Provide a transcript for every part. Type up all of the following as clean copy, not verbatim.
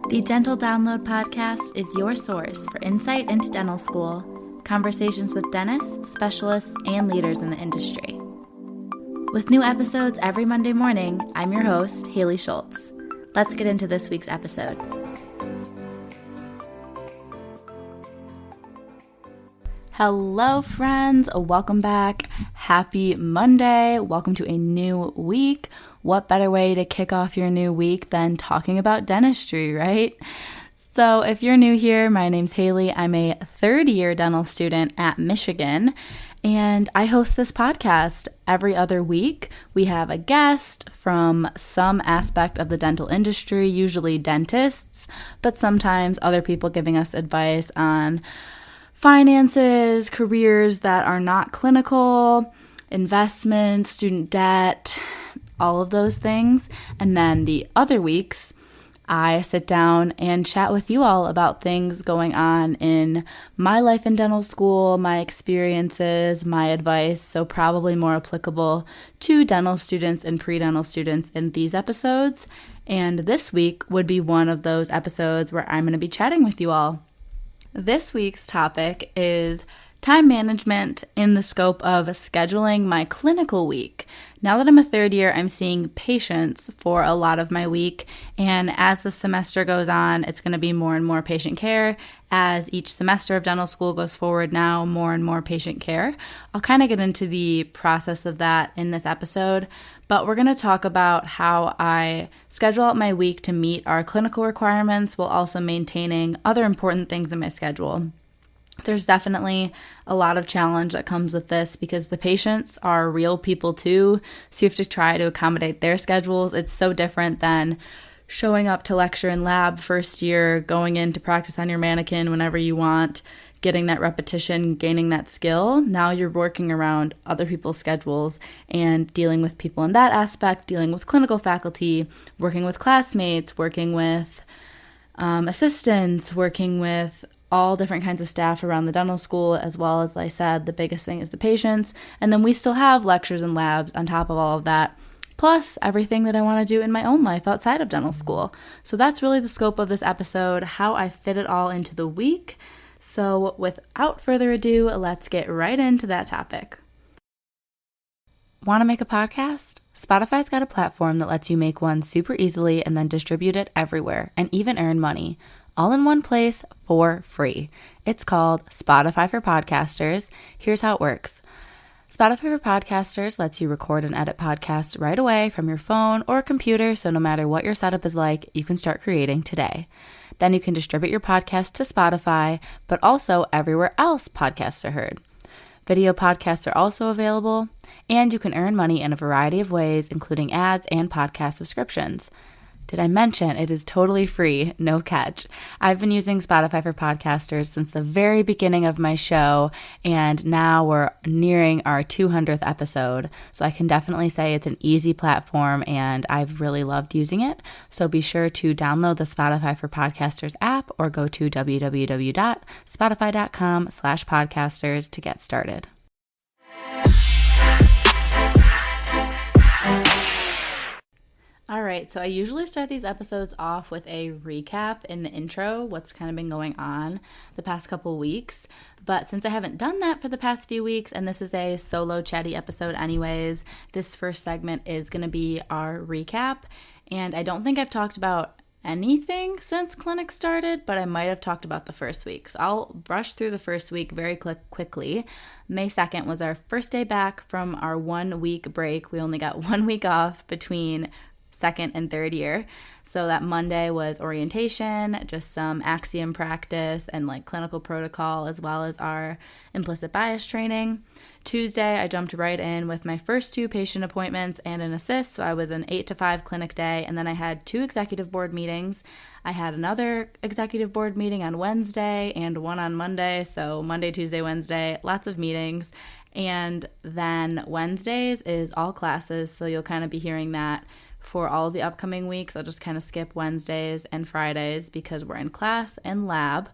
The Dental Download Podcast is your source for insight into dental school, conversations with dentists, specialists, and leaders in the industry. With new episodes every Monday morning, I'm your host, Haley Schultz. Let's get into this week's episode. Hello, friends. Welcome back. Happy Monday. Welcome to a new week. What better way to kick off your new week than talking about dentistry, right? So if you're new here, my name's Haley. I'm a third-year dental student at Michigan, and I host this podcast every other week. We have a guest from some aspect of the dental industry, usually dentists, but sometimes other people giving us advice on finances, careers that are not clinical, investments, student debt, all of those things. And then the other weeks, I sit down and chat with you all about things going on in my life in dental school, my experiences, my advice, so probably more applicable to dental students and pre-dental students in these episodes. And this week would be one of those episodes where I'm going to be chatting with you all. This week's topic is time management in the scope of scheduling my clinical week. Now that I'm a third year, I'm seeing patients for a lot of my week, and as the semester goes on, it's going to be more and more patient care. As each semester of dental school goes forward now, more and more patient care. I'll kind of get into the process of that in this episode, but we're going to talk about how I schedule out my week to meet our clinical requirements while also maintaining other important things in my schedule. There's definitely a lot of challenge that comes with this because the patients are real people too, so you have to try to accommodate their schedules. It's so different than showing up to lecture in lab first year, going in to practice on your mannequin whenever you want, getting that repetition, gaining that skill. Now you're working around other people's schedules and dealing with people in that aspect, dealing with clinical faculty, working with classmates, working with assistants, working with all different kinds of staff around the dental school, as well as I said, the biggest thing is the patients. And then we still have lectures and labs on top of all of that, plus everything that I want to do in my own life outside of dental school. So that's really the scope of this episode, how I fit it all into the week. So without further ado, let's get right into that topic. Want to make a podcast? Spotify's got a platform that lets you make one super easily and then distribute it everywhere and even earn money, all in one place for free. It's called Spotify for Podcasters. Here's how it works. Spotify for Podcasters lets you record and edit podcasts right away from your phone or computer, so no matter what your setup is like, you can start creating today. Then you can distribute your podcast to Spotify, but also everywhere else podcasts are heard. Video podcasts are also available, and you can earn money in a variety of ways, including ads and podcast subscriptions. Did I mention it is totally free, no catch? I've been using Spotify for Podcasters since the very beginning of my show, and now we're nearing our 200th episode. So I can definitely say it's an easy platform, and I've really loved using it. So be sure to download the Spotify for Podcasters app or go to www.spotify.com/podcasters to get started. All right, so I usually start these episodes off with a recap in the intro, what's kind of been going on the past couple weeks. But since I haven't done that for the past few weeks, and this is a solo chatty episode anyways, this first segment is going to be our recap. And I don't think I've talked about anything since clinic started, but I might have talked about the first week. So I'll brush through the first week very quickly. May 2nd was our first day back from our 1 week break. We only got 1 week off between second and third year. So that Monday was orientation, just some Axiom practice and like clinical protocol, as well as our implicit bias training. Tuesday, I jumped right in with my first 2 patient appointments and an assist. So I was an 8 to 5 clinic day. And then I had 2 executive board meetings. I had another executive board meeting on Wednesday and one on Monday. So Monday, Tuesday, Wednesday, lots of meetings. And then Wednesdays is all classes. So you'll kind of be hearing that for all the upcoming weeks. I'll just kind of skip Wednesdays and Fridays because we're in class and lab.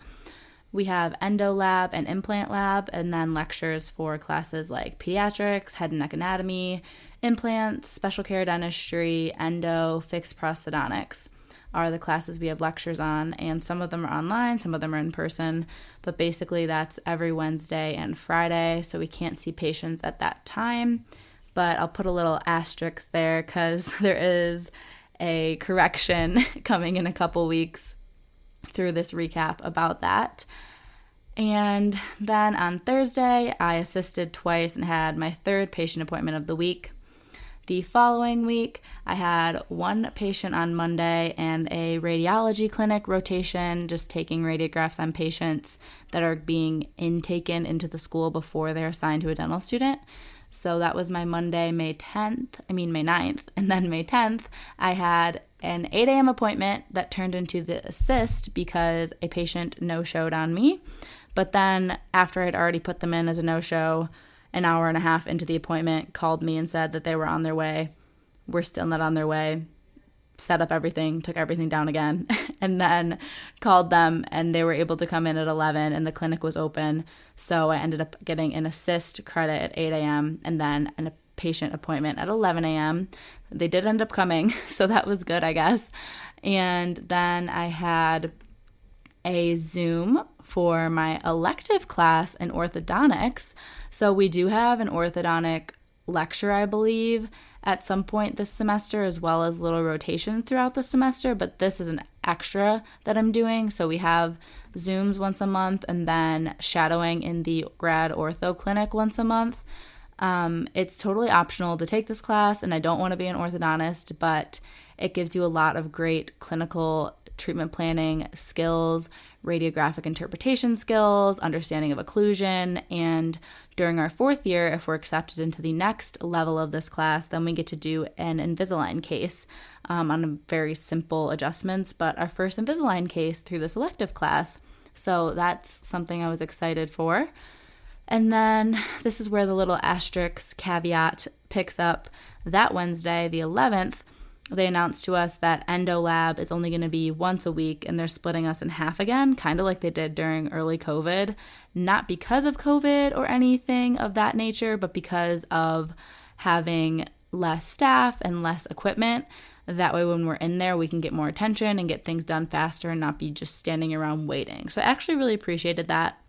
We have endo lab and implant lab, and then lectures for classes like pediatrics, head and neck anatomy, implants, special care dentistry, endo, fixed prosthodontics. are the classes we have lectures on, and some of them are online, some of them are in person, but basically that's every Wednesday and Friday, so we can't see patients at that time. But I'll put a little asterisk there because there is a correction coming in a couple weeks through this recap about that. And then on Thursday, I assisted twice and had my third patient appointment of the week. The following week, I had one patient on Monday and a radiology clinic rotation, just taking radiographs on patients that are being intaken into the school before they're assigned to a dental student. So that was my Monday, May 9th. And then May 10th, I had an 8 a.m. appointment that turned into the assist because a patient no-showed on me. But then after I'd already put them in as a no-show, an hour and a half into the appointment, called me and said that they were on their way. We're still not on their way. Set up everything, took everything down again, and then called them, and they were able to come in at 11, and the clinic was open. So I ended up getting an assist credit at 8 a.m. and then a patient appointment at 11 a.m. They did end up coming, so that was good, I guess. And then I had a Zoom for my elective class in orthodontics. So we do have an orthodontic lecture, I believe, at some point this semester, as well as little rotations throughout the semester, but this is an extra that I'm doing. So we have Zooms once a month and then shadowing in the grad ortho clinic once a month. It's totally optional to take this class, and I don't want to be an orthodontist, but it gives you a lot of great clinical treatment planning skills, radiographic interpretation skills, understanding of occlusion, and during our fourth year, if we're accepted into the next level of this class, then we get to do an Invisalign case on very simple adjustments, but our first Invisalign case through this elective class. So that's something I was excited for. And then this is where the little asterisk caveat picks up. That Wednesday, the 11th, they announced to us that Endo Lab is only going to be once a week, and they're splitting us in half again, kind of like they did during early COVID. Not because of COVID or anything of that nature, but because of having less staff and less equipment. That way when we're in there, we can get more attention and get things done faster and not be just standing around waiting. So I actually really appreciated that.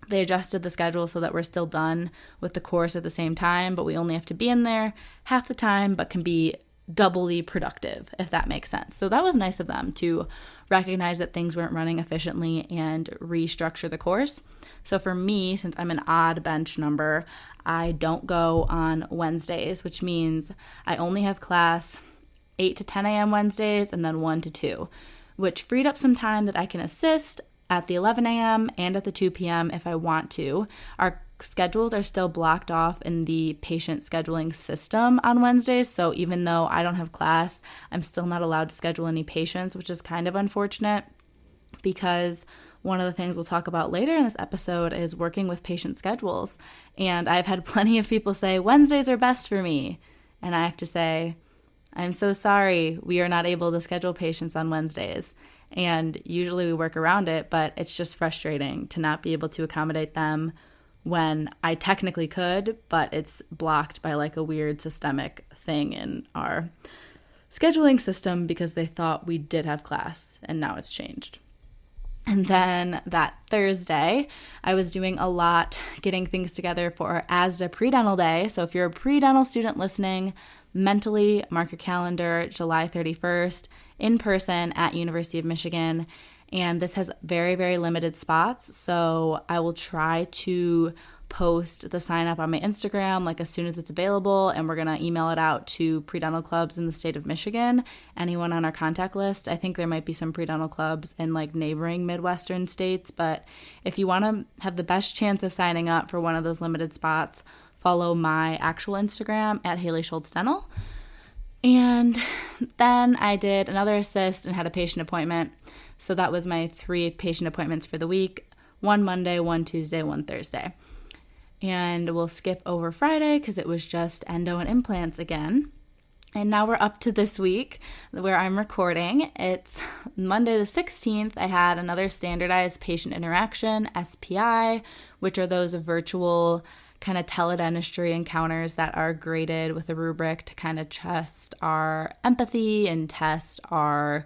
They adjusted the schedule so that we're still done with the course at the same time, but we only have to be in there half the time, but can be doubly productive, if that makes sense. So that was nice of them to recognize that things weren't running efficiently and restructure the course. So for me, since I'm an odd bench number, I don't go on Wednesdays, which means I only have class 8 to 10 a.m. Wednesdays and then 1 to 2, which freed up some time that I can assist at the 11 a.m. and at the 2 p.m. if I want to. Our schedules are still blocked off in the patient scheduling system on Wednesdays, so even though I don't have class, I'm still not allowed to schedule any patients, which is kind of unfortunate because one of the things we'll talk about later in this episode is working with patient schedules. And I've had plenty of people say, Wednesdays are best for me. And I have to say, I'm so sorry, we are not able to schedule patients on Wednesdays. And usually we work around it, but it's just frustrating to not be able to accommodate them when I technically could, but it's blocked by like a weird systemic thing in our scheduling system because they thought we did have class and now it's changed. And then that Thursday, I was doing a lot getting things together for ASDA Pre-Dental Day. So if you're a pre-dental student listening, mentally mark your calendar, July 31st, in person at University of Michigan. And this has very, very limited spots. So I will try to post the sign up on my Instagram like as soon as it's available, and we're going to email it out to pre-dental clubs in the state of Michigan, anyone on our contact list. I think there might be some pre-dental clubs in like neighboring Midwestern states, but if you want to have the best chance of signing up for one of those limited spots, follow my actual Instagram at Haley Schultz Dental. And then I did another assist and had a patient appointment. So that was my 3 patient appointments for the week, 1 Monday, 1 Tuesday, 1 Thursday. And we'll skip over Friday because it was just endo and implants again. And now we're up to this week where I'm recording. It's Monday the 16th. I had another standardized patient interaction, SPI, which are those virtual kind of teledentistry encounters that are graded with a rubric to kind of test our empathy and test our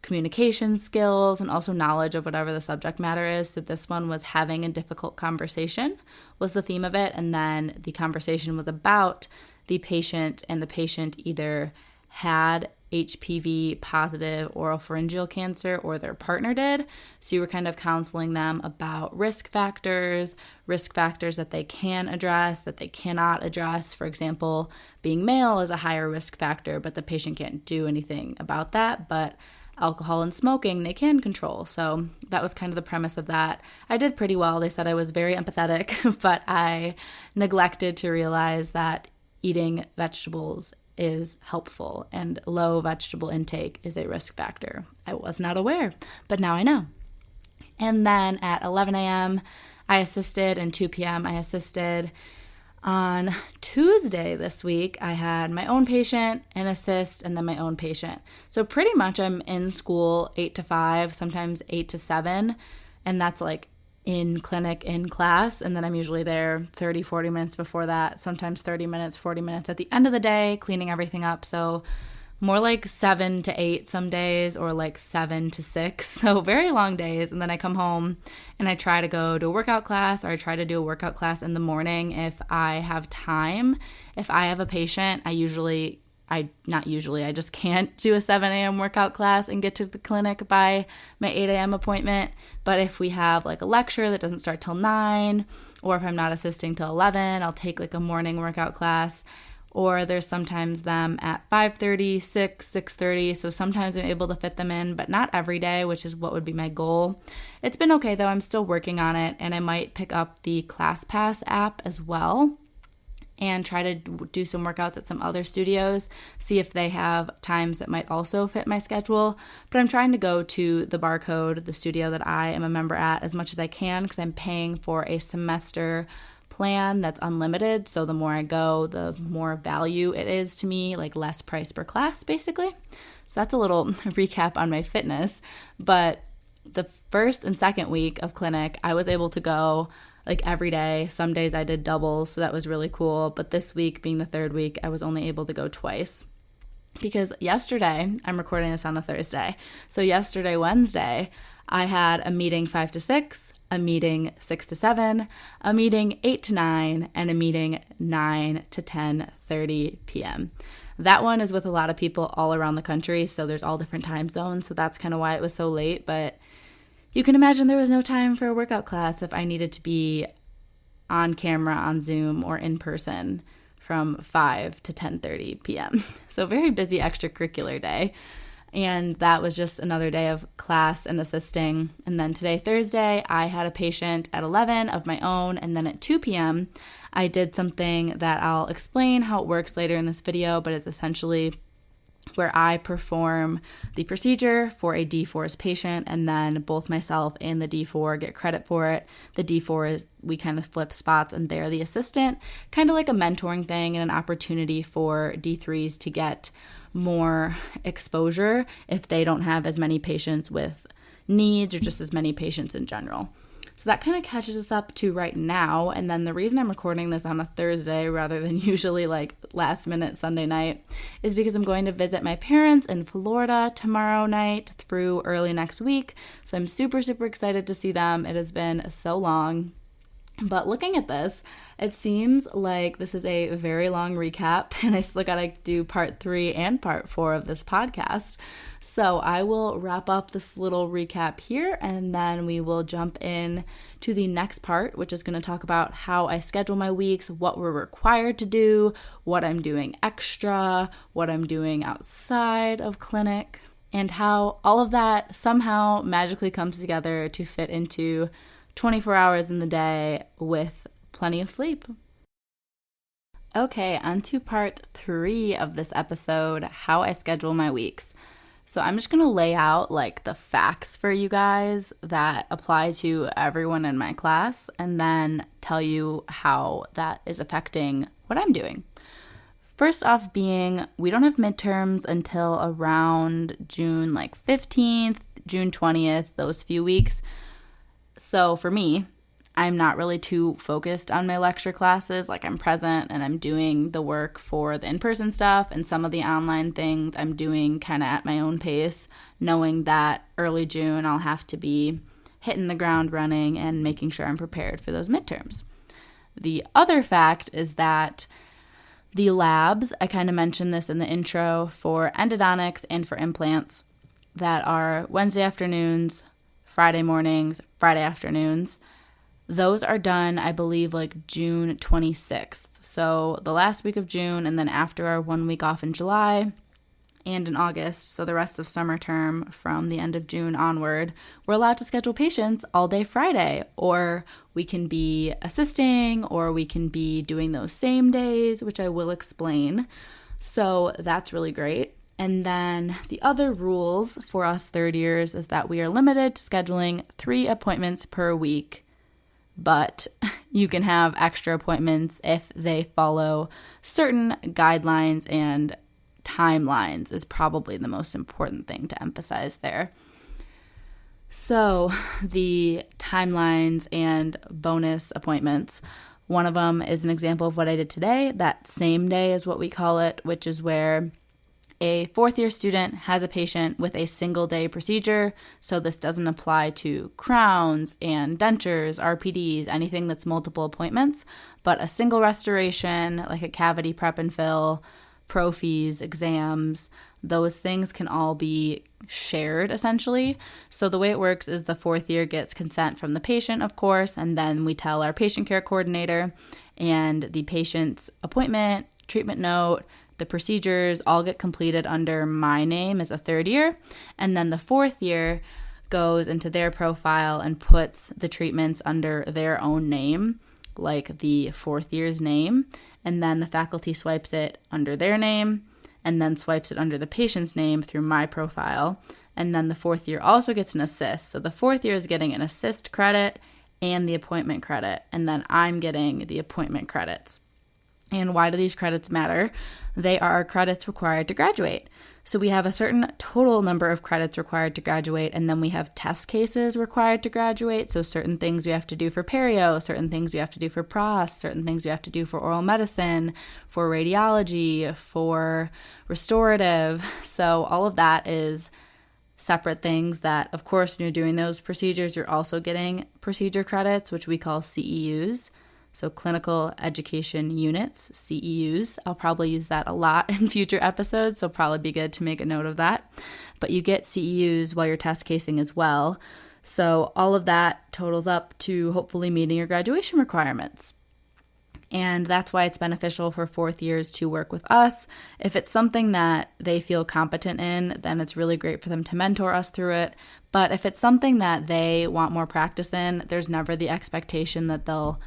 communication skills, and also knowledge of whatever the subject matter is. So this one was having a difficult conversation was the theme of it. And then the conversation was about the patient, and the patient either had HPV positive oropharyngeal cancer or their partner did. So you were kind of counseling them about risk factors that they can address, that they cannot address. For example, being male is a higher risk factor, but the patient can't do anything about that. But alcohol and smoking, they can control. So that was kind of the premise of that. I did pretty well. They said I was very empathetic, but I neglected to realize that eating vegetables is helpful and low vegetable intake is a risk factor. I was not aware, but now I know. And then at 11 a.m. I assisted, and 2 p.m. I assisted. On Tuesday this week, I had my own patient, an assist, and then my own patient. So pretty much I'm in school 8 to 5, sometimes 8 to 7, and that's like in clinic, in class, and then I'm usually there 30, 40 minutes before that, sometimes 30 minutes, 40 minutes at the end of the day, cleaning everything up. So more like 7 to 8 some days, or like 7 to 6. So very long days. And then I come home and I try to go to a workout class, or I try to do a workout class in the morning if I have time. If I have a patient, I just can't do a 7 a.m. workout class and get to the clinic by my 8 a.m. appointment. But if we have like a lecture that doesn't start till 9, or if I'm not assisting till 11, I'll take like a morning workout class. Or there's sometimes them at 5:30, 6, 6:30. So sometimes I'm able to fit them in, but not every day, which is what would be my goal. It's been okay though. I'm still working on it, and I might pick up the ClassPass app as well and try to do some workouts at some other studios, see if they have times that might also fit my schedule. But I'm trying to go to the Barcode, the studio that I am a member at, as much as I can, because I'm paying for a semester plan that's unlimited. So the more I go, the more value it is to me, like less price per class, basically. So that's a little recap on my fitness. But the first and second week of clinic, I was able to go like every day. Some days I did doubles, so that was really cool. But this week, being the third week, I was only able to go twice. Because yesterday, I'm recording this on a Thursday. So yesterday, Wednesday, I had a meeting 5 to 6, a meeting 6 to 7, a meeting 8 to 9, and a meeting 9 to 10:30 p.m. That one is with a lot of people all around the country, so there's all different time zones, so that's kind of why it was so late. But you can imagine there was no time for a workout class if I needed to be on camera, on Zoom, or in person from 5 to 10:30 p.m. So very busy extracurricular day. And that was just another day of class and assisting. And then today, Thursday, I had a patient at 11 of my own. And then at 2 p.m., I did something that I'll explain how it works later in this video, but it's essentially where I perform the procedure for a D4's patient, and then both myself and the D4 get credit for it. The D4 is, we kind of flip spots, and they're the assistant, kind of like a mentoring thing and an opportunity for D3s to get more exposure if they don't have as many patients with needs or just as many patients in general. So that kind of catches us up to right now. And then the reason I'm recording this on a Thursday rather than usually like last minute Sunday night is because I'm going to visit my parents in Florida tomorrow night through early next week. So I'm super, super excited to see them. It has been so long. But looking at this, it seems like this is a very long recap, and I still gotta do part 3 and part 4 of this podcast. So I will wrap up this little recap here, and then we will jump in to the next part, which is going to talk about how I schedule my weeks, what we're required to do, what I'm doing extra, what I'm doing outside of clinic, and how all of that somehow magically comes together to fit into 24 hours in the day with plenty of sleep. Okay, on to part 3 of this episode, how I schedule my weeks. So I'm just going to lay out like the facts for you guys that apply to everyone in my class, and then tell you how that is affecting what I'm doing. First off being, we don't have midterms until around June 15th, June 20th, those few weeks. So for me, I'm not really too focused on my lecture classes. Like, I'm present and I'm doing the work for the in-person stuff, and some of the online things I'm doing kind of at my own pace, knowing that early June I'll have to be hitting the ground running and making sure I'm prepared for those midterms. The other fact is that the labs, I kind of mentioned this in the intro, for endodontics and for implants that are Wednesday afternoons, Friday mornings, Friday afternoons, those are done, I believe, like June 26th. So the last week of June, and then after our 1 week off in July and in August, so the rest of summer term from the end of June onward, we're allowed to schedule patients all day Friday, or we can be assisting, or we can be doing those same days, which I will explain. So that's really great. And then the other rules for us third years is that we are limited to scheduling 3 appointments per week, but you can have extra appointments if they follow certain guidelines, and timelines is probably the most important thing to emphasize there. So the timelines and bonus appointments, one of them is an example of what I did today. That same day is what we call it, which is where a 4th-year student has a patient with a single-day procedure, so this doesn't apply to crowns and dentures, RPDs, anything that's multiple appointments, but a single restoration, like a cavity prep and fill, prophies, exams, those things can all be shared, essentially. So the way it works is the 4th year gets consent from the patient, of course, and then we tell our patient care coordinator, and the patient's appointment, treatment note, the procedures all get completed under my name as a 3rd year, and then the 4th year goes into their profile and puts the treatments under their own name, like the 4th year's name, and then the faculty swipes it under their name, and then swipes it under the patient's name through my profile, and then the 4th year also gets an assist. So the 4th year is getting an assist credit and the appointment credit, and then I'm getting the appointment credits. And why do these credits matter? They are credits required to graduate. So we have a certain total number of credits required to graduate, and then we have test cases required to graduate. So certain things we have to do for perio, certain things we have to do for pros, certain things we have to do for oral medicine, for radiology, for restorative. So all of that is separate things that, of course, when you're doing those procedures, you're also getting procedure credits, which we call CEUs. So clinical education units, CEUs. I'll probably use that a lot in future episodes, so probably be good to make a note of that. But you get CEUs while you're test casing as well. So all of that totals up to hopefully meeting your graduation requirements. And that's why it's beneficial for 4th years to work with us. If it's something that they feel competent in, then it's really great for them to mentor us through it. But if it's something that they want more practice in, there's never the expectation that they'll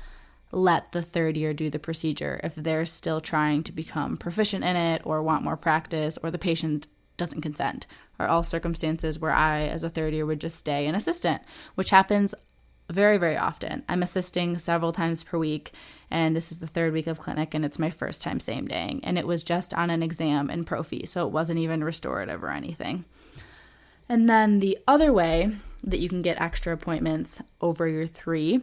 let the 3rd year do the procedure if they're still trying to become proficient in it or want more practice, or the patient doesn't consent, are all circumstances where I, as a 3rd year, would just stay an assistant, which happens very, very often. I'm assisting several times per week, and this is the 3rd week of clinic, and it's my first time same daying, and it was just on an exam in prophy, so it wasn't even restorative or anything. And then the other way that you can get extra appointments over your 3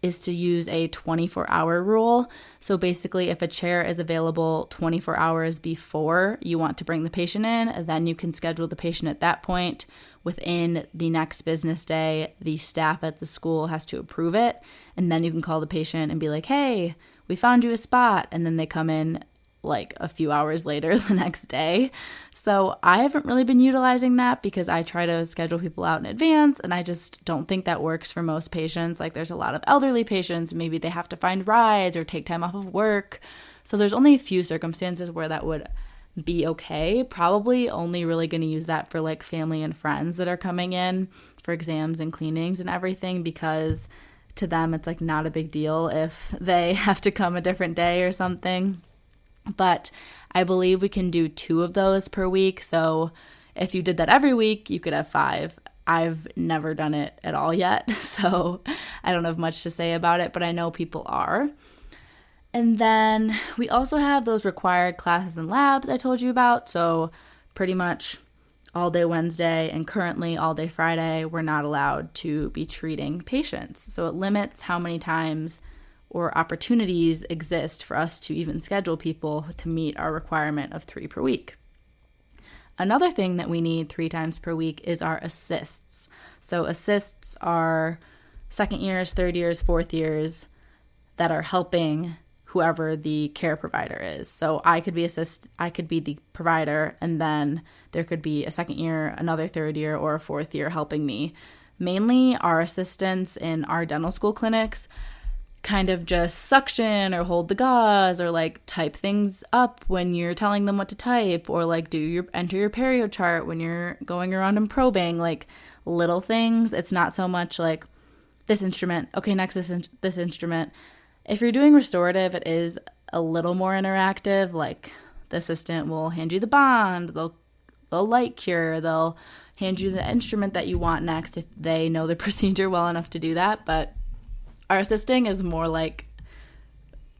is to use a 24-hour rule. So basically, if a chair is available 24 hours before you want to bring the patient in, then you can schedule the patient at that point. Within the next business day, the staff at the school has to approve it, and then you can call the patient and be like, hey, we found you a spot, and then they come in like a few hours later the next day. So I haven't really been utilizing that because I try to schedule people out in advance, and I just don't think that works for most patients. Like, there's a lot of elderly patients, maybe they have to find rides or take time off of work. So there's only a few circumstances where that would be okay. Probably only really going to use that for like family and friends that are coming in for exams and cleanings and everything, because to them it's like not a big deal if they have to come a different day or something. But I believe we can do 2 of those per week. So if you did that every week, you could have 5. I've never done it at all yet, so I don't have much to say about it, but I know people are. And then we also have those required classes and labs I told you about. So pretty much all day Wednesday and currently all day Friday, we're not allowed to be treating patients. So it limits how many times or opportunities exist for us to even schedule people to meet our requirement of 3 per week. Another thing that we need 3 times per week is our assists. So assists are second years, third years, fourth years that are helping whoever the care provider is. So I could be the provider, and then there could be a second year, another third year, or a fourth year helping me. Mainly our assistants in our dental school clinics kind of just suction or hold the gauze or like type things up when you're telling them what to type, or like enter your perio chart when you're going around and probing, like little things. It's not so much like this instrument, okay, next this instrument. If you're doing restorative, it is a little more interactive. Like the assistant will hand you the bond, they'll light cure, they'll hand you the instrument that you want next if they know the procedure well enough to do that. But our assisting is more like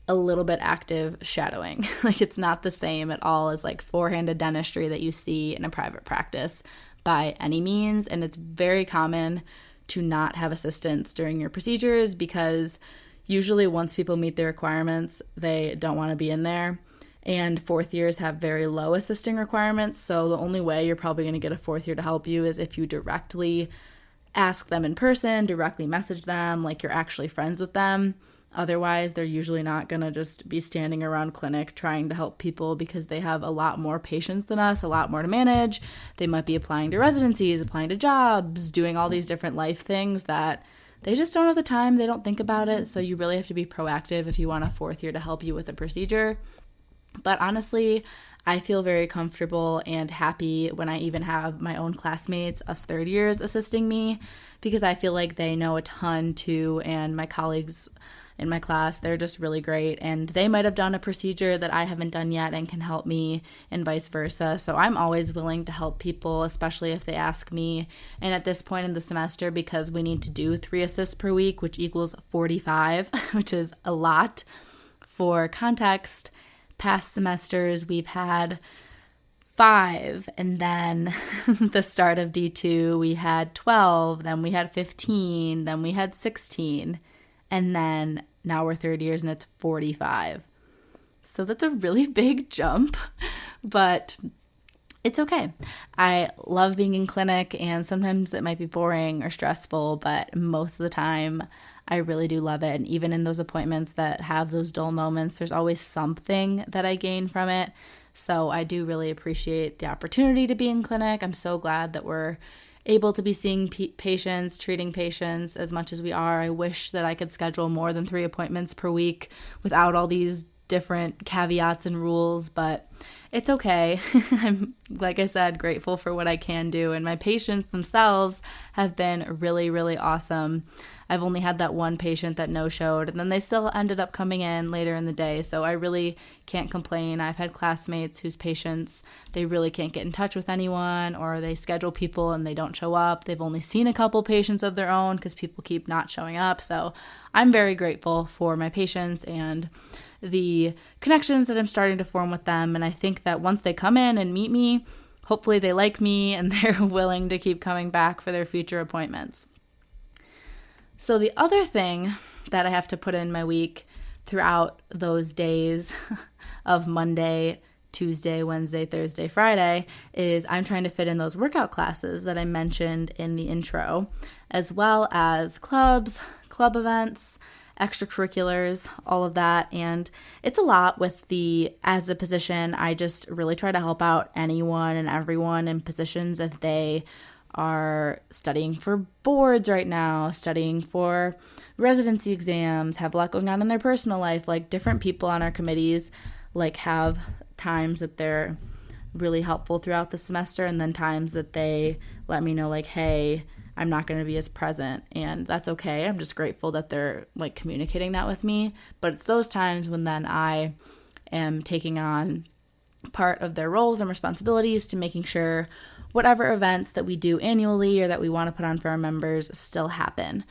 a little bit active shadowing. Like it's not the same at all as like four-handed dentistry that you see in a private practice by any means. And it's very common to not have assistants during your procedures because usually once people meet their requirements, they don't want to be in there. And fourth years have very low assisting requirements. So the only way you're probably going to get a fourth year to help you is if you directly ask them in person, directly message them, like you're actually friends with them. Otherwise, they're usually not going to just be standing around clinic trying to help people because they have a lot more patients than us, a lot more to manage. They might be applying to residencies, applying to jobs, doing all these different life things that they just don't have the time. They don't think about it. So you really have to be proactive if you want a fourth year to help you with a procedure. But honestly, I feel very comfortable and happy when I even have my own classmates, us third years, assisting me because I feel like they know a ton too. And my colleagues in my class, they're just really great. And they might have done a procedure that I haven't done yet and can help me and vice versa. So I'm always willing to help people, especially if they ask me. And at this point in the semester, because we need to do 3 assists per week, which equals 45, which is a lot. For context, past semesters, we've had 5, and then the start of D2, we had 12, then we had 15, then we had 16, and then now we're third years and it's 45. So that's a really big jump, but it's okay. I love being in clinic, and sometimes it might be boring or stressful, but most of the time I really do love it. And even in those appointments that have those dull moments, there's always something that I gain from it. So I do really appreciate the opportunity to be in clinic. I'm so glad that we're able to be seeing patients, treating patients as much as we are. I wish that I could schedule more than 3 appointments per week without all these different caveats and rules, but it's okay. I'm, like I said, grateful for what I can do, and my patients themselves have been really, really awesome. I've only had that one patient that no-showed, and then they still ended up coming in later in the day, so I really can't complain. I've had classmates whose patients, they really can't get in touch with anyone, or they schedule people and they don't show up. They've only seen a couple patients of their own because people keep not showing up, so I'm very grateful for my patients and the connections that I'm starting to form with them. And I think that once they come in and meet me, hopefully they like me and they're willing to keep coming back for their future appointments. So the other thing that I have to put in my week throughout those days of Monday, Tuesday, Wednesday, Thursday, Friday is I'm trying to fit in those workout classes that I mentioned in the intro, as well as clubs, club events, extracurriculars, all of that. And it's a lot as a position, I just really try to help out anyone and everyone in positions if they are studying for boards right now, studying for residency exams, have a lot going on in their personal life. Like different people on our committees like have times that they're really helpful throughout the semester, and then times that they let me know like, hey, I'm not going to be as present, and that's okay. I'm just grateful that they're like communicating that with me. But it's those times when then I am taking on part of their roles and responsibilities to making sure whatever events that we do annually or that we want to put on for our members still happen.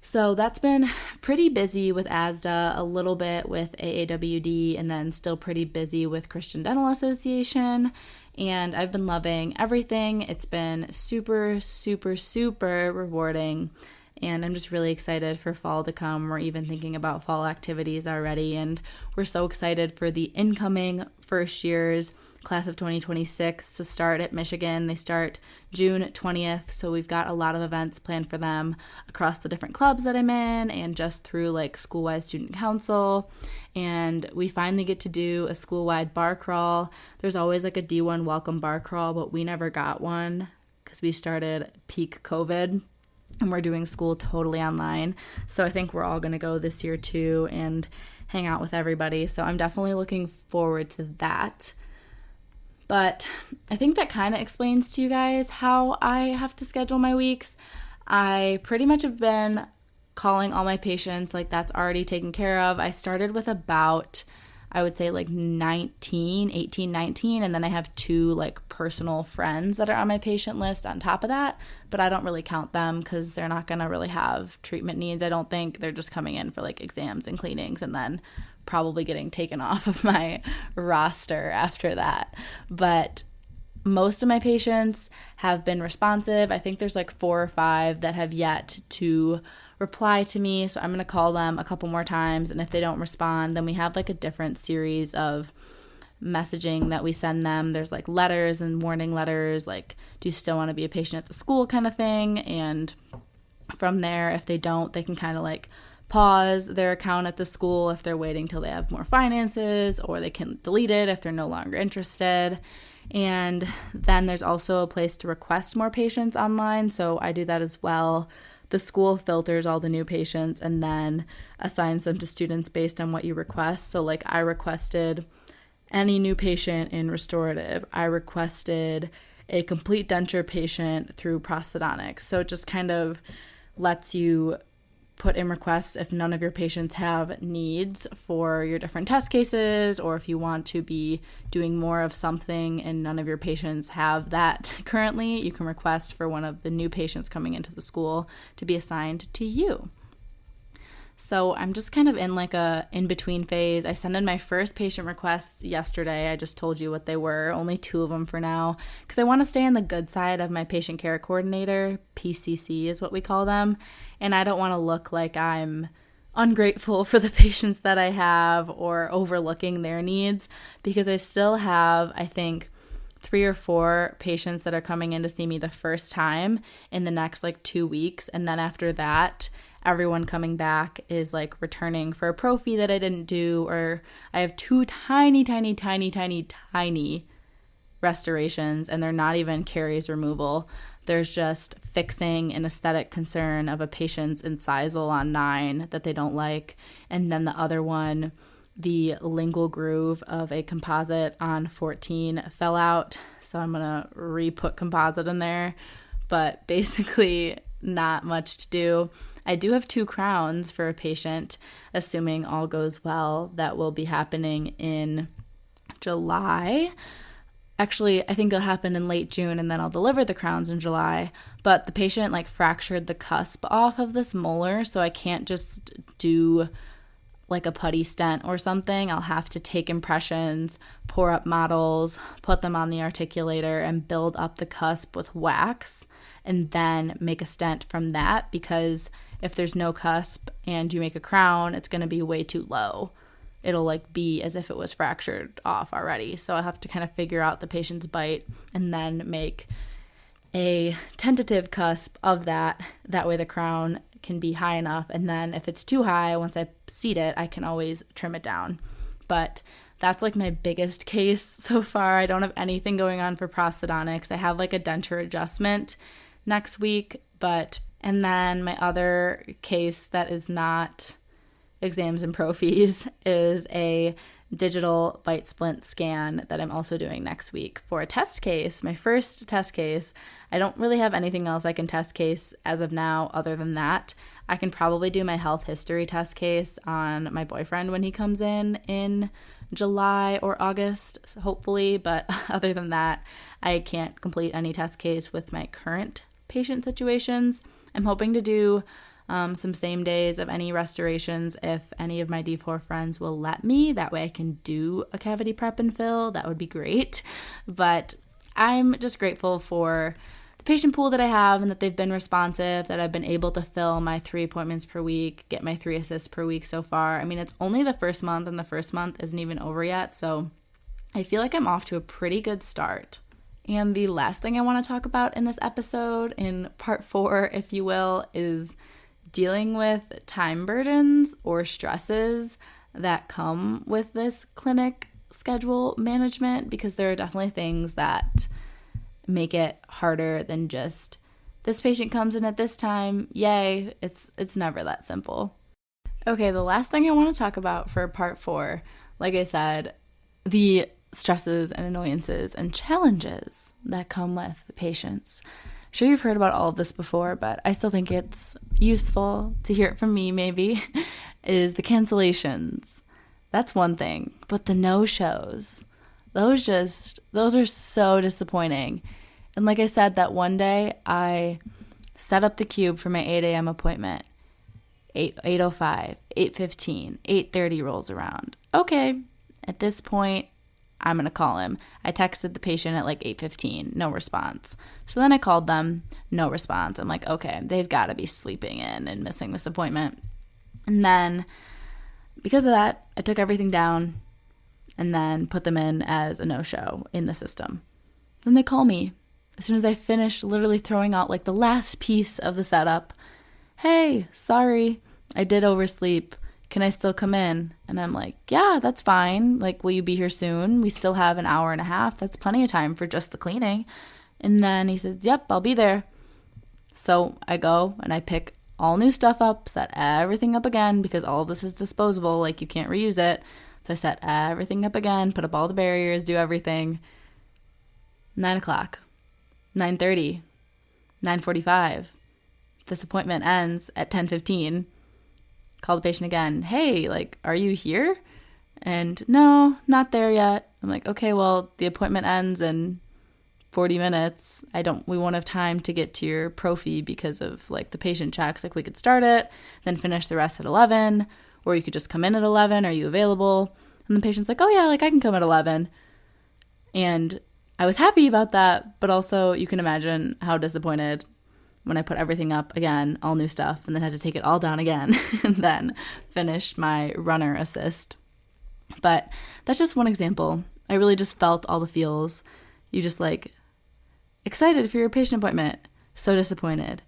So that's been pretty busy with ASDA, a little bit with AAWD, and then still pretty busy with Christian Dental Association. And I've been loving everything. It's been super, super, super rewarding. And I'm just really excited for fall to come. We're even thinking about fall activities already. And we're so excited for the incoming first years, class of 2026, to start at Michigan. They start June 20th. So we've got a lot of events planned for them across the different clubs that I'm in and just through like school-wide student council. And we finally get to do a school-wide bar crawl. There's always like a D1 welcome bar crawl, but we never got one because we started peak COVID. And we're doing school totally online. So I think we're all going to go this year too and hang out with everybody. So I'm definitely looking forward to that. But I think that kind of explains to you guys how I have to schedule my weeks. I pretty much have been calling all my patients, like that's already taken care of. I started with about, I would say like 18, 19, and then I have 2 like personal friends that are on my patient list on top of that, but I don't really count them because they're not going to really have treatment needs. I don't think. They're just coming in for like exams and cleanings and then probably getting taken off of my roster after that. But most of my patients have been responsive. I think there's like 4 or 5 that have yet to reply to me, so I'm going to call them a couple more times, and if they don't respond, then we have like a different series of messaging that we send them. There's like letters and warning letters, like, do you still want to be a patient at the school kind of thing, and from there, if they don't, they can kind of like pause their account at the school if they're waiting till they have more finances, or they can delete it if they're no longer interested. And then there's also a place to request more patients online, so I do that as well. The school filters all the new patients and then assigns them to students based on what you request. So like I requested any new patient in restorative. I requested a complete denture patient through prosthodontics. So it just kind of lets you put in requests if none of your patients have needs for your different test cases, or if you want to be doing more of something and none of your patients have that currently, you can request for one of the new patients coming into the school to be assigned to you. So I'm just kind of in like a in-between phase. I sent in my first patient requests yesterday. I just told you what they were, only 2 of them for now, because I want to stay on the good side of my patient care coordinator. PCC is what we call them. And I don't want to look like I'm ungrateful for the patients that I have or overlooking their needs, because I still have, I think, 3 or 4 patients that are coming in to see me the first time in the next like 2 weeks. And then after that, everyone coming back is like returning for a prophy that I didn't do, or I have 2 tiny restorations, and they're not even caries removal. There's just fixing an aesthetic concern of a patient's incisal on 9 that they don't like. And then the other one, the lingual groove of a composite on 14 fell out. So I'm going to re-put composite in there. But basically not much to do. I do have 2 crowns for a patient, assuming all goes well, that will be happening in July. Actually, I think it'll happen in late June, and then I'll deliver the crowns in July. But the patient like fractured the cusp off of this molar, so I can't just do like a putty stent or something. I'll have to take impressions, pour up models, put them on the articulator, and build up the cusp with wax, and then make a stent from that, because if there's no cusp and you make a crown, it's going to be way too low. It'll like be as if it was fractured off already. So I have to kind of figure out the patient's bite and then make a tentative cusp of that. That way the crown can be high enough. And then if it's too high, once I seat it, I can always trim it down. But that's like my biggest case so far. I don't have anything going on for prosthodontics. I have like a denture adjustment next week, and then my other case that is not exams and prophies is a digital bite splint scan that I'm also doing next week for a test case, my first test case. I don't really have anything else I can test case as of now other than that. I can probably do my health history test case on my boyfriend when he comes in July or August, hopefully, but other than that, I can't complete any test case with my current patient situations. I'm hoping to do some same days of any restorations if any of my D4 friends will let me. That way I can do a cavity prep and fill. That would be great. But I'm just grateful for the patient pool that I have and that they've been responsive, that I've been able to fill my 3 appointments per week, get my 3 assists per week so far. I mean, it's only the first month and the first month isn't even over yet. So I feel like I'm off to a pretty good start. And the last thing I want to talk about in this episode, in part 4, if you will, is dealing with time burdens or stresses that come with this clinic schedule management, because there are definitely things that make it harder than just this patient comes in at this time, yay. It's never that simple. Okay, the last thing I want to talk about for part 4, like I said, the stresses and annoyances and challenges that come with patients. I'm sure you've heard about all of this before, but I still think it's useful to hear it from me maybe, is the cancellations. That's one thing, but the no-shows, those are so disappointing. And like I said, that one day I set up the cube for my 8 a.m. appointment. 8:05, 8:15, 8:30 rolls around. Okay, at this point, I'm going to call him. I texted the patient at like 8:15, no response. So then I called them, no response. I'm like, okay, they've got to be sleeping in and missing this appointment. And then because of that, I took everything down and then put them in as a no-show in the system. Then they call me as soon as I finish literally throwing out like the last piece of the setup. Hey, sorry, I did oversleep. Can I still come in? And I'm like, yeah, that's fine. Like, will you be here soon? We still have an hour and a half. That's plenty of time for just the cleaning. And then he says, yep, I'll be there. So I go and I pick all new stuff up, set everything up again, because all of this is disposable. Like, you can't reuse it. So I set everything up again, put up all the barriers, do everything. 9 o'clock, 9:30, 9:45. This appointment ends at 10:15. Call the patient again. Hey, like, are you here? And no, not there yet. I'm like, okay, well, the appointment ends in 40 minutes. We won't have time to get to your prophy because of like the patient checks. Like, we could start it, then finish the rest at 11, or you could just come in at 11. Are you available? And the patient's like, oh yeah, like I can come at 11. And I was happy about that, but also you can imagine how disappointed when I put everything up again, all new stuff, and then had to take it all down again and then finish my runner assist. But that's just one example. I really just felt all the feels. You just like excited for your patient appointment, so disappointed.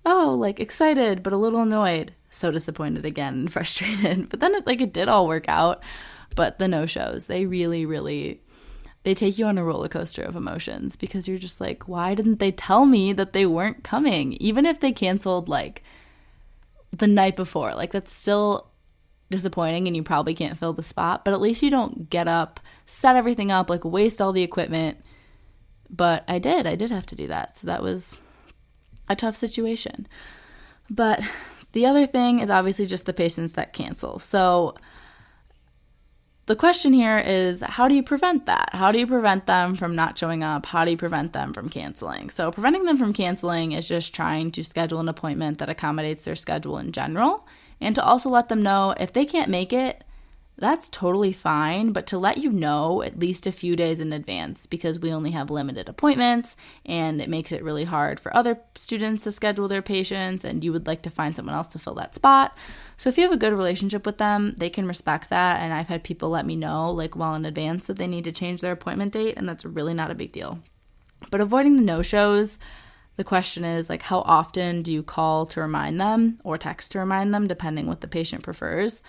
Oh, like excited, but a little annoyed, so disappointed again and frustrated. But then it did all work out. But the no-shows, they really, they take you on a roller coaster of emotions, because you're just like, why didn't they tell me that they weren't coming? Even if they canceled like the night before, like that's still disappointing and you probably can't fill the spot, but at least you don't get up, set everything up, like waste all the equipment. But I did have to do that. So that was a tough situation. But the other thing is obviously just the patients that cancel. So the question here is, how do you prevent that? How do you prevent them from not showing up? How do you prevent them from canceling? So preventing them from canceling is just trying to schedule an appointment that accommodates their schedule in general, and to also let them know if they can't make it, that's totally fine, but to let you know at least a few days in advance, because we only have limited appointments and it makes it really hard for other students to schedule their patients, and you would like to find someone else to fill that spot. So if you have a good relationship with them, they can respect that, and I've had people let me know like well in advance that they need to change their appointment date, and that's really not a big deal. But avoiding the no-shows, the question is like, how often do you call to remind them or text to remind them, depending what the patient prefers.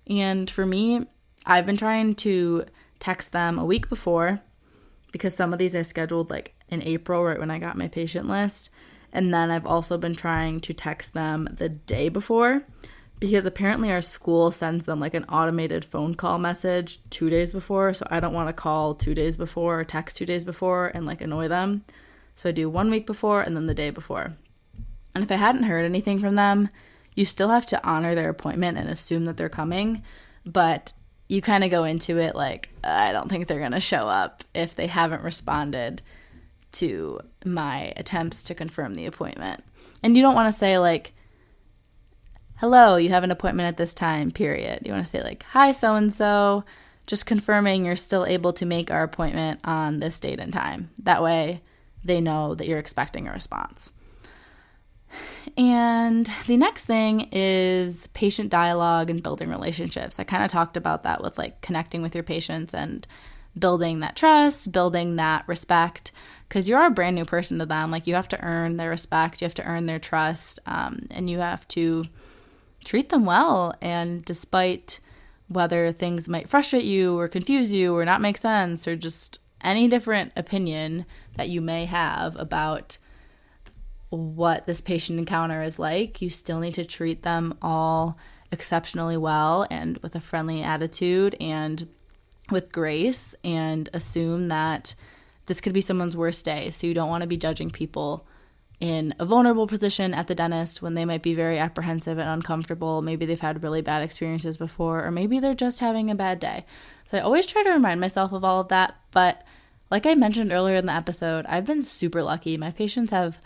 And for me, I've been trying to text them a week before, because some of these I scheduled like in April, right when I got my patient list. And then I've also been trying to text them the day before, because apparently our school sends them like an automated phone call message 2 days before. So I don't want to call 2 days before or text 2 days before and like annoy them. So I do 1 week before and then the day before. And if I hadn't heard anything from them, you still have to honor their appointment and assume that they're coming, but you kind of go into it like, I don't think they're going to show up if they haven't responded to my attempts to confirm the appointment. And you don't want to say like, hello, you have an appointment at this time, period. You want to say like, hi, so-and-so, just confirming you're still able to make our appointment on this date and time. That way they know that you're expecting a response. And the next thing is patient dialogue and building relationships. I kind of talked about that with like connecting with your patients and building that trust, building that respect, because you're a brand new person to them. Like you have to earn their respect, you have to earn their trust, and you have to treat them well. And despite whether things might frustrate you or confuse you or not make sense or just any different opinion that you may have about what this patient encounter is like, you still need to treat them all exceptionally well and with a friendly attitude and with grace, and assume that this could be someone's worst day. So you don't want to be judging people in a vulnerable position at the dentist when they might be very apprehensive and uncomfortable. Maybe they've had really bad experiences before, or maybe they're just having a bad day. So I always try to remind myself of all of that. But like I mentioned earlier in the episode, I've been super lucky. My patients have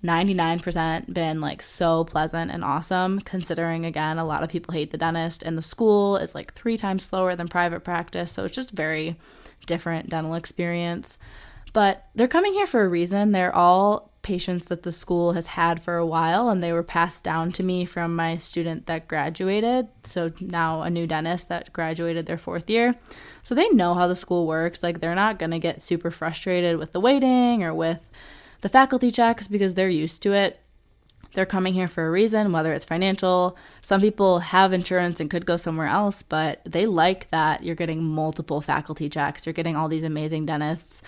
99% been like so pleasant and awesome, considering again a lot of people hate the dentist and the school is like 3 times slower than private practice, so it's just very different dental experience. But they're coming here for a reason. They're all patients that the school has had for a while, and they were passed down to me from my student that graduated, so now a new dentist that graduated their 4th year. So they know how the school works. Like they're not going to get super frustrated with the waiting or with the faculty checks because they're used to it. They're coming here for a reason, whether it's financial. Some people have insurance and could go somewhere else, but they like that you're getting multiple faculty checks. You're getting all these amazing dentists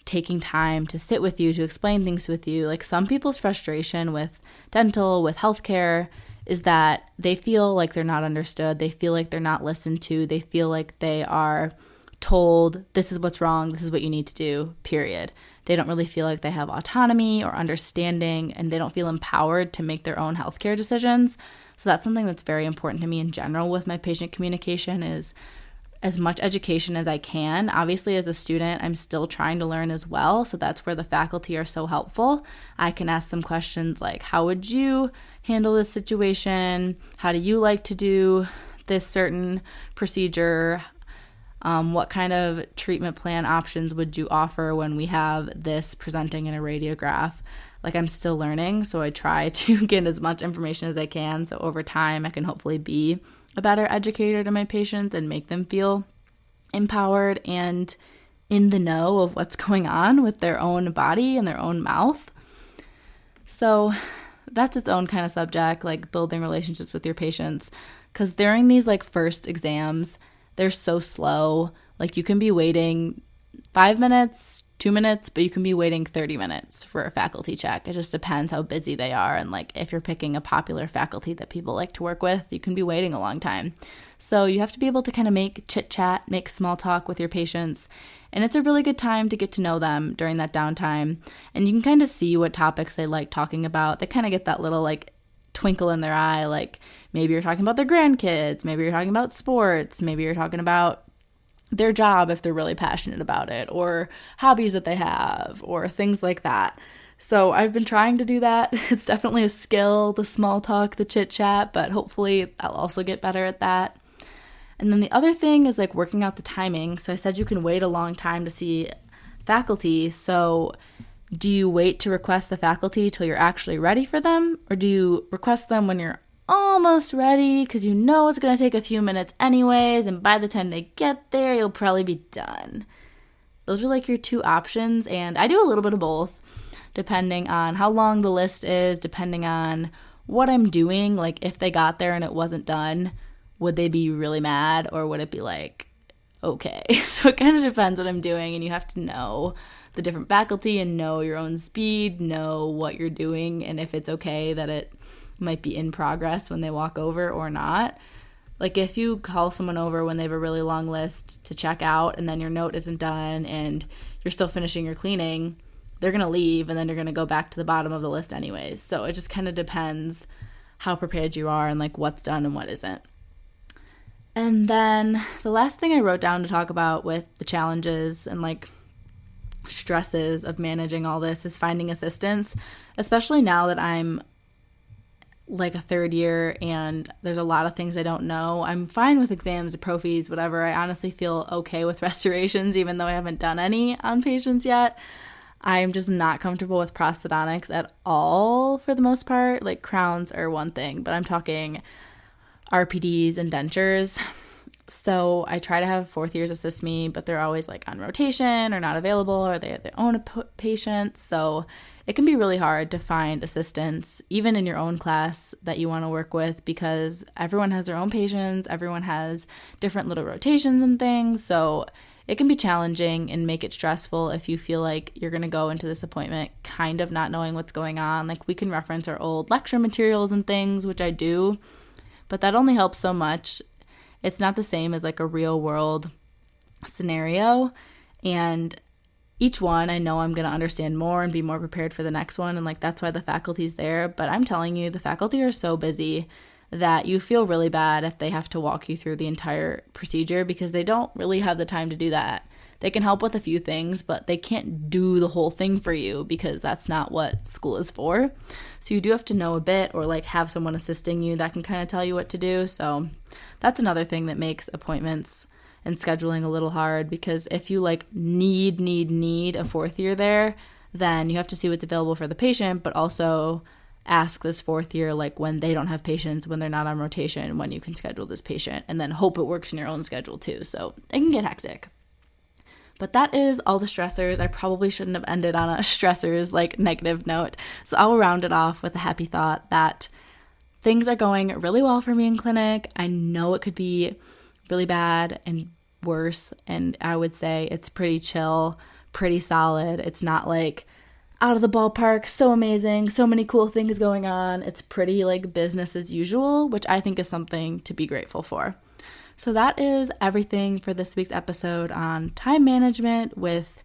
taking time to sit with you, to explain things with you. Like some people's frustration with dental, with healthcare, is that they feel like they're not understood. They feel like they're not listened to. They feel like they are told, this is what's wrong, this is what you need to do, period. They don't really feel like they have autonomy or understanding, and they don't feel empowered to make their own healthcare decisions. So that's something that's very important to me in general with my patient communication, is as much education as I can. Obviously, as a student, I'm still trying to learn as well, so that's where the faculty are so helpful. I can ask them questions like, how would you handle this situation? How do you like to do this certain procedure? What kind of treatment plan options would you offer when we have this presenting in a radiograph? Like I'm still learning, so I try to get as much information as I can. So over time, I can hopefully be a better educator to my patients and make them feel empowered and in the know of what's going on with their own body and their own mouth. So that's its own kind of subject, like building relationships with your patients. Because during these like first exams, they're so slow. Like you can be waiting 5 minutes, 2 minutes, but you can be waiting 30 minutes for a faculty check. It just depends how busy they are. And like if you're picking a popular faculty that people like to work with, you can be waiting a long time. So you have to be able to kind of make chit chat, make small talk with your patients. And it's a really good time to get to know them during that downtime. And you can kind of see what topics they like talking about. They kind of get that little like twinkle in their eye, like maybe you're talking about their grandkids, maybe you're talking about sports, maybe you're talking about their job if they're really passionate about it, or hobbies that they have, or things like that. So I've been trying to do that. It's definitely a skill, the small talk, the chit chat, but hopefully I'll also get better at that. And then the other thing is like working out the timing. So I said you can wait a long time to see faculty. So do you wait to request the faculty till you're actually ready for them? Or do you request them when you're almost ready because you know it's going to take a few minutes anyways, and by the time they get there, you'll probably be done? Those are like your 2 options, and I do a little bit of both, depending on how long the list is, depending on what I'm doing. Like if they got there and it wasn't done, would they be really mad, or would it be like, okay? So it kind of depends what I'm doing, and you have to know the different faculty and know your own speed, know what you're doing, and if it's okay that it might be in progress when they walk over or not. Like if you call someone over when they have a really long list to check out and then your note isn't done and you're still finishing your cleaning, they're going to leave and then you're going to go back to the bottom of the list anyways. So it just kind of depends how prepared you are and like what's done and what isn't. And then the last thing I wrote down to talk about with the challenges and like stresses of managing all this is finding assistance, especially now that I'm like a third year and there's a lot of things I don't know. I'm fine with exams, prophies, whatever. I honestly feel okay with restorations, even though I haven't done any on patients yet. I'm just not comfortable with prosthodontics at all for the most part. Like crowns are one thing, but I'm talking RPDs and dentures. So I try to have fourth years assist me, but they're always like on rotation or not available, or they have their own patients. So it can be really hard to find assistants, even in your own class that you want to work with, because everyone has their own patients. Everyone has different little rotations and things. So it can be challenging and make it stressful if you feel like you're going to go into this appointment kind of not knowing what's going on. Like we can reference our old lecture materials and things, which I do, but that only helps so much. It's not the same as like a real world scenario. And each one I know I'm going to understand more and be more prepared for the next one. And like that's why the faculty's there. But I'm telling you, the faculty are so busy that you feel really bad if they have to walk you through the entire procedure, because they don't really have the time to do that. They can help with a few things, but they can't do the whole thing for you because that's not what school is for. So you do have to know a bit, or like have someone assisting you that can kind of tell you what to do. So that's another thing that makes appointments and scheduling a little hard, because if you like need a fourth year there, then you have to see what's available for the patient, but also ask this fourth year, like when they don't have patients, when they're not on rotation, when you can schedule this patient, and then hope it works in your own schedule too. So it can get hectic. But that is all the stressors. I probably shouldn't have ended on a stressors like negative note. So I'll round it off with a happy thought that things are going really well for me in clinic. I know it could be really bad and worse, and I would say it's pretty chill, pretty solid. It's not like out of the ballpark, so amazing, so many cool things going on. It's pretty like business as usual, which I think is something to be grateful for. So that is everything for this week's episode on time management with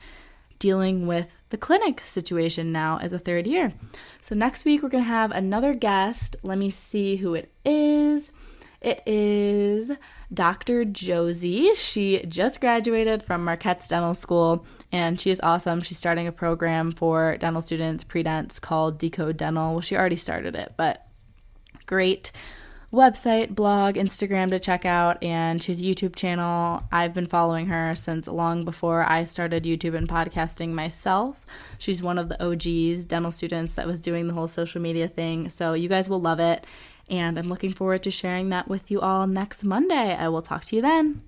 dealing with the clinic situation now as a third year. So next week we're going to have another guest. Let me see who it is. It is Dr. Josie. She just graduated from Marquette's Dental School, and she is awesome. She's starting a program for dental students, pre-dents, called Decode Dental. Well, she already started it, but great website, blog, Instagram to check out, and she has a YouTube channel. I've been following her since long before I started YouTube and podcasting myself. She's one of the OGs dental students that was doing the whole social media thing, so you guys will love it, and I'm looking forward to sharing that with you all next Monday. I will talk to you then.